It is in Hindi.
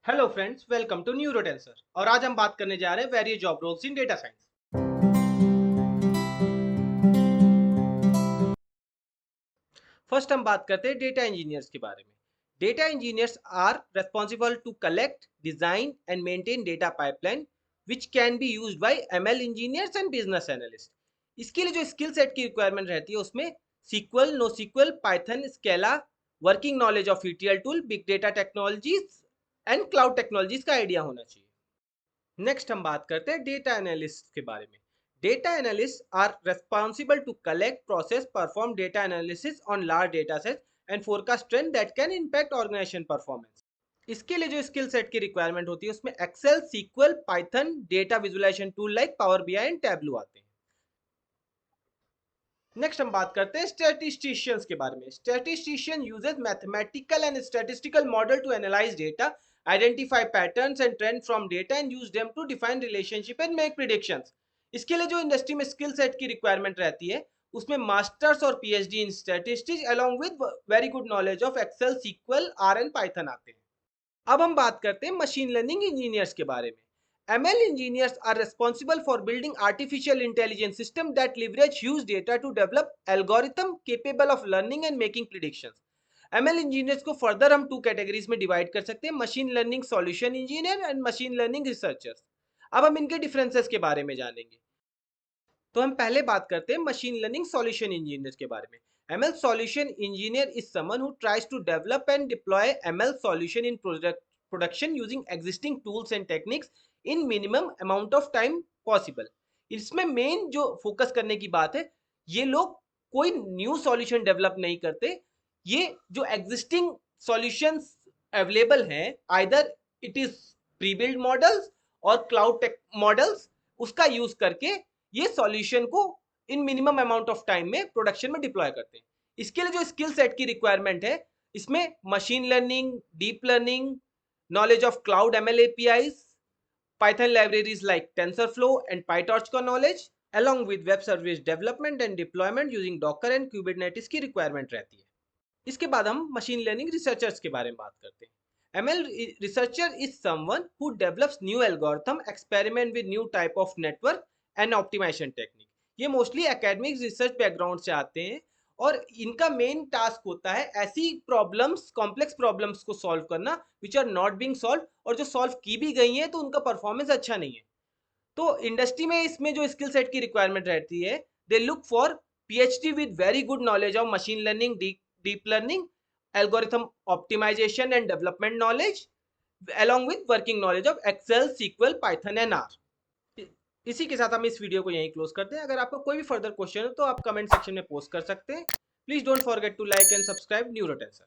Hello friends, welcome to Neurotensor. और आज हम बात करने जा रहे हैं various job roles in data science. First हम बात करते हैं डेटा इंजीनियर्स के बारे में। Data engineers are responsible to collect, design and maintain data pipeline which can be used by ML engineers and business analyst. इसके लिए जो स्किल सेट की रिक्वायरमेंट रहती है उसमें SQL, no SQL, Python, Scala, working knowledge of ETL tool, big data technologies and cloud technologies का आइडिया होना चाहिए। नेक्स्ट हम बात करते हैं डेटा एनालिस्ट के बारे में। Data analyst are responsible to collect, process, perform data analysis on large data set and forecast trend that can impact organisation performance. इसके लिए जो स्किल सेट की रिक्वायरमेंट होती है उसमें Excel, SQL, Python, data visualisation tool like Power BI and Tableau आते हैं। नेक्स्ट हम बात करते हैं स्टैटिस्टिशियंस के बारे में। Statistician uses mathematical and statistical model to analyse data, identify patterns and trend from data and use them to define relationship and make predictions. इसके लिए जो इंडस्ट्री में स्किल सेट की रिक्वायरमेंट रहती है उसमें मास्टर्स और PhD in statistics along with very good knowledge of Excel, SQL, R and Python आते हैं। अब हम बात करते हैं मशीन लर्निंग इंजीनियर्स के बारे में। ML engineers are responsible for building artificial intelligence system that leverage huge data to develop algorithm capable of learning and making predictions. ML engineers को फर्दर हम टू कैटेगरीज में डिवाइड कर सकते हैं, machine learning solution engineer and machine learning researchers. अब हम इनके डिफरेंसेस के बारे में जानेंगे। तो हम पहले बात करते हैं मशीन लर्निंग सॉल्यूशन इंजीनियर के बारे में। ML solution engineer is someone who tries to develop and deploy ML solution in production using existing tools and techniques in minimum amount of time possible। इसमें मेन जो फोकस करने की बात है, ये लोग कोई न्यू सॉल्यूशन डेवलप नहीं करते। ये जो एग्जिस्टिंग सॉल्यूशंस अवेलेबल हैं, either it is pre build models और क्लाउड टेक मॉडल्स, उसका यूज करके ये सॉल्यूशन को इन मिनिमम अमाउंट ऑफ टाइम में प्रोडक्शन में डिप्लॉय करते हैं। इसके लिए जो स्किल सेट की रिक्वायरमेंट है इसमें machine learning, deep learning, knowledge of cloud ML APIs, Python libraries like TensorFlow and PyTorch का knowledge along with web service development and deployment using Docker and Kubernetes की रिक्वायरमेंट रहती है। इसके बाद हम मशीन लर्निंग रिसर्चर्स के बारे में बात करते हैं। ML researcher is someone who develops new algorithm, experiment with new type of network and optimization technique। ये मोस्टली एकेडमिक रिसर्च बैकग्राउंड से आते हैं और इनका मेन टास्क होता है ऐसी प्रॉब्लम्स, कॉम्प्लेक्स प्रॉब्लम्स को सॉल्व करना which are not being solve, और जो सॉल्व की भी गई हैं तो उनका परफॉर्मेंस अच्छा नहीं है। तो इंडस्ट्री में इसमें जो स्किल सेट की रिक्वायरमेंट रहती है, they look for PhD with very good knowledge of machine learning, deep learning, algorithm optimisation and development knowledge along with working knowledge of Excel, SQL, Python and R. इसी के साथ हम इस वीडियो को यहीं क्लोज करते हैं। अगर आपको कोई भी फर्दर क्वेश्चन हो तो आप कमेंट सेक्शन में पोस्ट कर सकते हैं। Please don't forget to like and subscribe न्यूरोटेंसर।